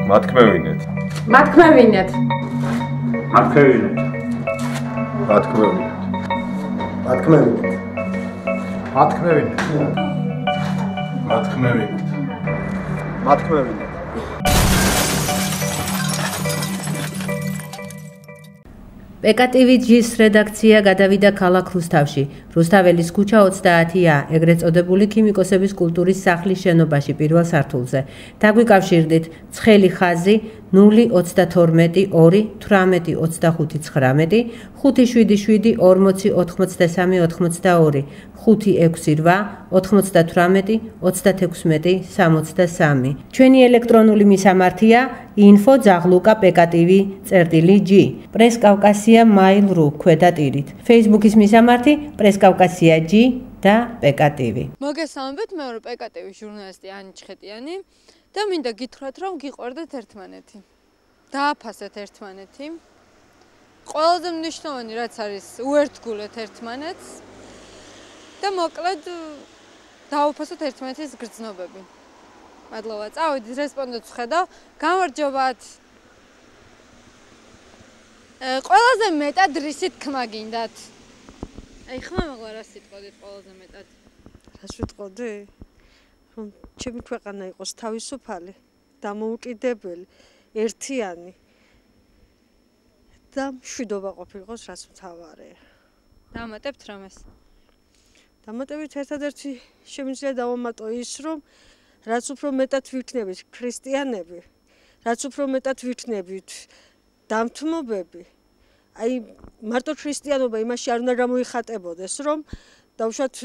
მათქმევინეთ. მათქმევინეთ. მათქმევინეთ. მათქმევინეთ. მათქმევინეთ. მათქმევინეთ. მათქმევინეთ. მათქმევინეთ. PKTV-ს რედაქცია გადავიდა ქალაქ რუსთავში. რუსთაველის ქუჩა 30-ა, ეგრეთ წოდებული ქიმიკოსების კულტურის სახლის შენობაში პირველ სართულზე. დაგვიკავშირდით ცხელი ხაზი 032 2 18 25 19 577 40 83 82 568 98 36 63. ჩვენი ელექტრონული მისამართია info@pktv.g. პრესკავკასია mail.ru ქვედატირით. Facebook-ის მისამართი პრესკავკასია G და PKTV. მოგესალმებით, მე ვარ PKTV ჟურნალისტი ანი ჩხეტიანი და მინდა გითხრათ, რომ გიყვარდეთ ერთმანეთი. დააფასეთ ერთმანეთი. ყველაზე მნიშვნელოვანი რაც არის, უერთგულეთ ერთმანეთს და მოკლედ დაუფასოთ ერთმანეთის გრძნობები. მადლობა. წავედით რესპონდენტს ხედავ. გამარჯობათ. ყველაზე მეტად რისი თქმა გინდათ? აი ხმა მაღლა რა სიტყვით ყველაზე მეტად? რას ვიტყოდი? რომ ჩემი ქვეყანა იყოს თავისუფალი, დამოუკიდებელი, ერთიანი და მშვიდობა ყოფილიყოს რაც მთავარია. დამატებთ რამეს? დამატებით ერთადერთი შემიძლია დავამატო ის, რომ რაც უფრო მეტად ვიქნებით ქრისტიანები, რაც უფრო მეტად ვიქნებით დამთმობები, აი მარტო ქრისტიანობა იმაში არ უნდა გამოიხატებოდეს, რომ დავუშვათ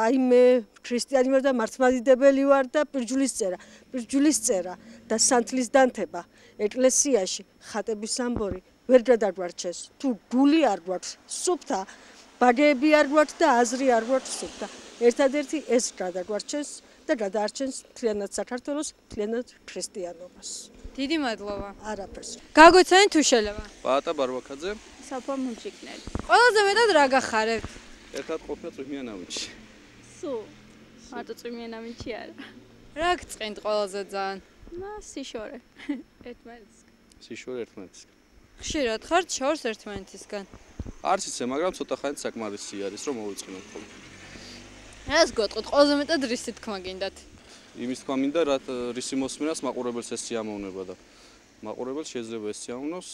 აი მე ქრისტიანი ვარ და მართლმადიდებელი ვარ და პირჯulis წერა და სანთლის დანთება ეკლესიაში ხატების სამბორი ვერ გადაგვარჩეს. თუ გული არ გვაქვს სუფთა, ბაგეები არ გვაქვს და აზრი არ გვაქვს სუფთა. ერთადერთი ეს გადაგვარჩეს და გადაარჩენს მთლიანად საქართველოს, მთლიანად ქრისტიანობას. დიდი მადლობა. არაფერს. გაგვეცანი თუ შეიძლება? პაატა ბარბაკაძე. საფა მუჯიკნელი. ყველაზე მეტად რა გახარებთ? ერთად ყოფნა წვიმიანავიჩი. სუ. მარტო წვიმიანავიჩი არა. რა გწყინთ ყველაზე ძალიან? სიშორე. ერთმანეთისგან. სიშორე ერთმანეთისგან. ხშირად ხართ შორს ერთმანეთისგან? არც იცი, მაგრამ ცოტა ხანი საკმარისი არის, რომ მოვიწყინოთ ხოლმე. რას გეტყვით? ყველაზე მეტად რისი თქმა გინდათ? იმის თქმა მინდა, რისი მოსმენას მაყურებელს ეს სიამოვნება და მაყურებელს შეიძლება ეს სიამოვნოს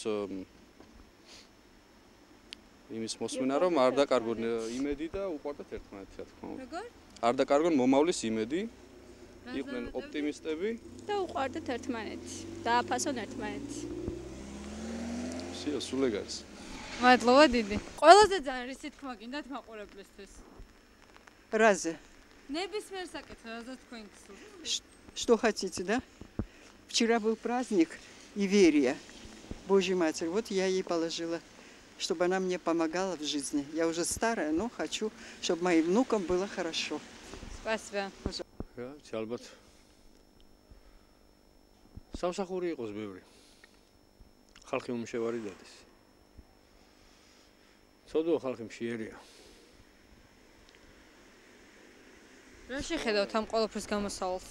იმის მოსმენა, რომ არ დაკარგონ იმედი და უყვარდათ ერთმანეთი, რა თქმა უნდა. როგორ? არ დაკარგონ მომავლის იმედი, იყვნენ ოპტიმისტები და უყვარდათ ერთმანეთი. დააფასონ ერთმანეთი. სულ ეგ არის. მადლობა დიდი. ყველაზე ძალიან რისი თქმა გინდათ მაყურებლისთვის? Разве? Небесмер საკითხი, რაზეც თქვენ გსურთ. Что хотите, да? Вчера был праздник Иверия, Божьей Матери. Вот я ей положила, чтобы она мне помогала в жизни. Я уже старая, но хочу, чтобы моим внукам было хорошо. Спасибо. ალბათ. სამსახური იყოს ბევრი. ხალხი უმშევარი დადეს. ცოდვა ხალხი მშიერია. რა შეხედავთ ამ ყველაფრის გამოსავალს?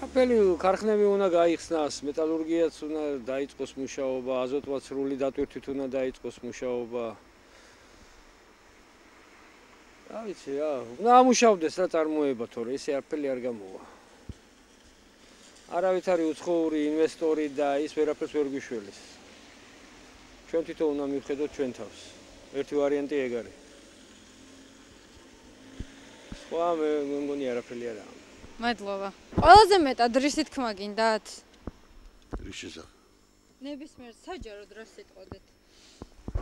აპელი ქარხნები უნდა გაიხსნას, მეტალურგიაც უნდა დაიწყოს მუშაობა, აზოტვაცრული დატვირთვით უნდა დაიწყოს მუშაობა. რა ვიცი რა, უნდა ამუშავდეს რა წარმოება, თორე ესე აპელი არ გამოვა. არავით არის უცხოური ინვესტორი და ის ვერაფერს ვერ გვიშველის. ჩვენ თვითონ უნდა მივხედოთ ჩვენ თავს. ერთი ვარიანტი ეგ არის. სხვა მე მგონი არაფერი არაა. მადლობა. ყველაზე მეტად რისი თქმა გინდათ? რის შესახებ? ნებისმიერ საჯაროდ რა სიტყვოდეთ?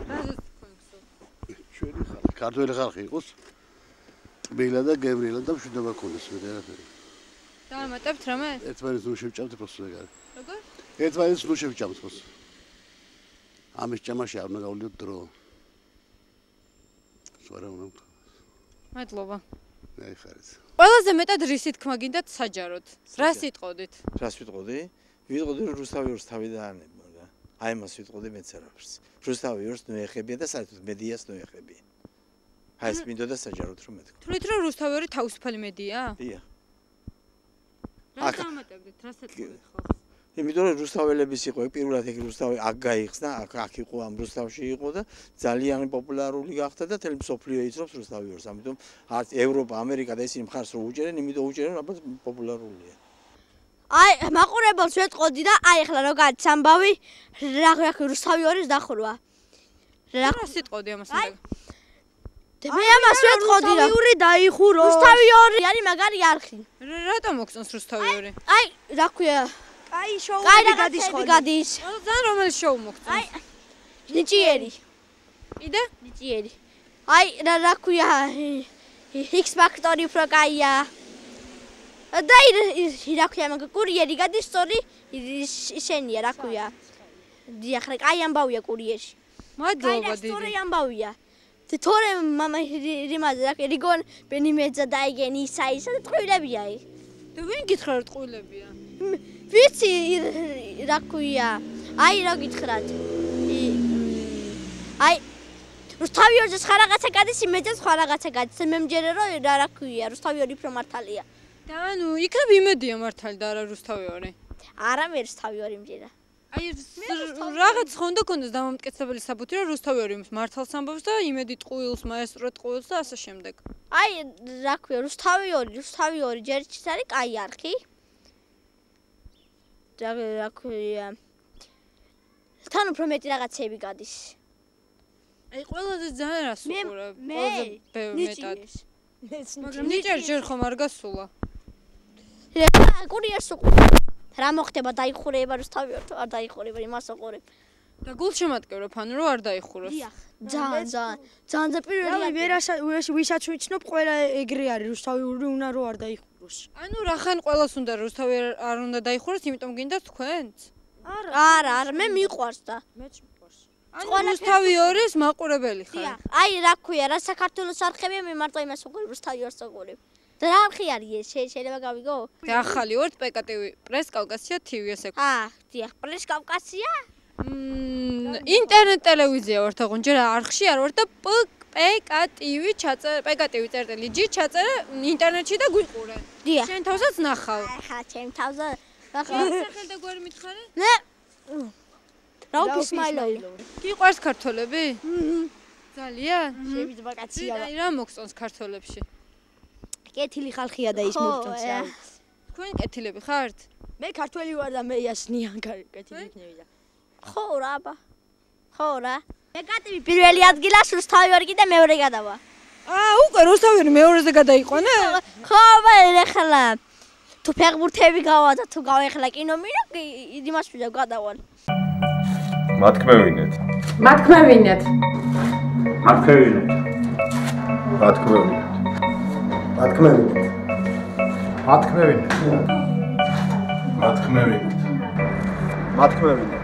რაზეც თქვენ გსურთ? ჩვენი ხალხი, ქართველი ხალხი იყოს ტკბილა და გემრიელა და მშვიდობა ქონდეს მე არაფერი. დაამატებთ რამე? ერთმანეთს ნუ შევჭამთ პროსტო ეგ არის. როგორ? ერთმანეთს ნუ შევჭამთ პროსტო. ამის ჭამაში არ უნდა გავლიოთ დრო. სვარა უნდა. მადლობა. აი ხარით. ყველაზე მეტად რისი თქმა გინდათ საჯაროდ? რა სიტყვოდით? რას ვიტყოდი? ვიტყოდი რომ რუსთავიორს თავი დაანებო რა. აი მას ვიტყოდი მეც არაფერს. რუსთავიორს ნუ ეხებია და საერთოდ მედიას ნუ ეხებია. აი ეს მინდოდა საჯაროდ რომ მეთქვა. თვლით რომ რუსთავიორი თავისუფალი მედია? დიახ. რა დამატებდით, რასაც ყვეთ ხო? იმიტომ რომ რუსთაველების იყო, პირველად ეგ რუსთავი აქ გაიხსნა, აქ იყო ამ რუსთავში იყო და ძალიან პოპულარული გახდა და თელ მსოფლიო იცნობს რუსთავიორს. ამიტომ არც ევროპა, ამერიკა და ისინი მხარს რო უჭერენ, იმიტომ უჭერენ, ალბათ პოპულარულია. აი, მაყურებელს ვეტყოდი და აი ახლა რო გადის ამბავი, რა რუსთავიორის დახურვა. რა სიტყოდი ამას უნდა? მე ამას ვეტყოდი რა. რუსთავიური დაიხუროს. რუსთავიორი არის მაგარი არხი. რატომ მოგწონს რუსთავიორი? აი, რა ქვია? აი, შოუები გადის ხოლმე. გადის. ძალიან რომელი შოუ მოგწონს? აი, ნიჭიერი. კიდე? ნიჭიერი. აი, რა ქვია? X Factor უფრო კაია. და რა ქვია, მაგ კურიერი გადის სწორი ისენია, რა ქვია. დიახ, რა კაი ამბავია კურიერში. მადლობა დიდი. სწორი ამბავია. თორე მამა რიმაზე რა ქვია, რიგონ ბენიმეძა დაიგენ ისა და ტყუილებია იქ. და ვინ გითხრა რომ ტყუილებია? ვიცი რა ქვია. აი რა გითხრათ. აი რუსთავიორზე სხვა რაღაცა გადის, იმეძა სხვა რაღაცა გადის. მე მჯერე რომ რა ქვია, რუსთავიორი უფრო მართალია. და ანუ იქნებ იმედია მართალი და არა რუსთავიორი. არა მე რუსთავიორი მჯერა. აი რაღაც ხონდა კონდეს დამამტკიცებელი საბუთი რომ რუსთავიორი მართალს ამბობს და იმედი ტყუილს, მაესტრო ტყუილს და ასე შემდეგ. აი რა ქვია, რუსთავიორი ჯერჩიც არის კაი არხი. რა ქვია. თან უფრო მეტი რაღაცები გადის. აი ყველაზე ძალიან რას უყურებ? ყველაზე მეტად. მაგრამ ნიჭიერ ჯერ ხომ არ გასულა. კურიერს უყურებ. რა მოხდება დაიხურება რუსთავიორს არ დაიხურება იმას უყურებ. და გულშემატკივრებ ანუ რომ არ დაიხუროს. დიახ, ძალიან პირველი ვისაც ვიცნობ ყველა ეგრე არის რუსთავიური უნდა რომ არ დაიხუროს. ანუ რახან ყველას უნდა რუსთავიორი არ უნდა დაიხუროს, იმიტომ გინდათ თქვენც? არა, მე მიყვარს და. მეც მიყვარს. ანუ რუსთავიორის მაყურებელი ხარ. დიახ, აი რა ქვია, რა საქართველოს არხებია მე მარტო იმას უყურებ რუსთავიორს უყურებ. და რა არხი არის ეს? შეიძლება გავიგო? და ახალი ვარ PKTV, პრეს კავკასია TV ესე. დიახ, პრეს კავკასია? ინტერნეტ ტელევიზია ვარ თაღონ, ჯერ არხში არ ვარ და PKTV ჩაწერე, PKTV.G ჩაწერე ინტერნეტში და გვიყურე. დიახ. შენ თავსაც ნახავ. ხა, ჩემ თავზე ნახავ. სახელ და გვარი მითხარი? ნე. რაუფ ისმაილოვი. გიყვარს ქართველები? ძალიან? შეიძლება კაცია. აი რა მოგწონს ქართველებში? კეთილი ხალხია და ის მოგწონს რა. თქვენ კეთილები ხართ? მე ქართველი ვარ და მე იასნიან კეთილი იქნები და. ხო რა აბა. ხო რა. PKTV პირველი ადგილას რუსთავიორი კიდე მეორე გადავა. უკვე რუსთავიორი მეორეზე გადაიყვანა? ხო, ეხლა თუ ფეხბურთები გავა და თუ გავეხლა კინომინო, იმას ვიდა გადავალ. მათქმევინეთ. მათქმევინეთ. მათქმევინეთ. მათქმევინეთ. მათქმევინეთ. მათქმევინეთ. მათქმევინეთ. მათქმევინეთ.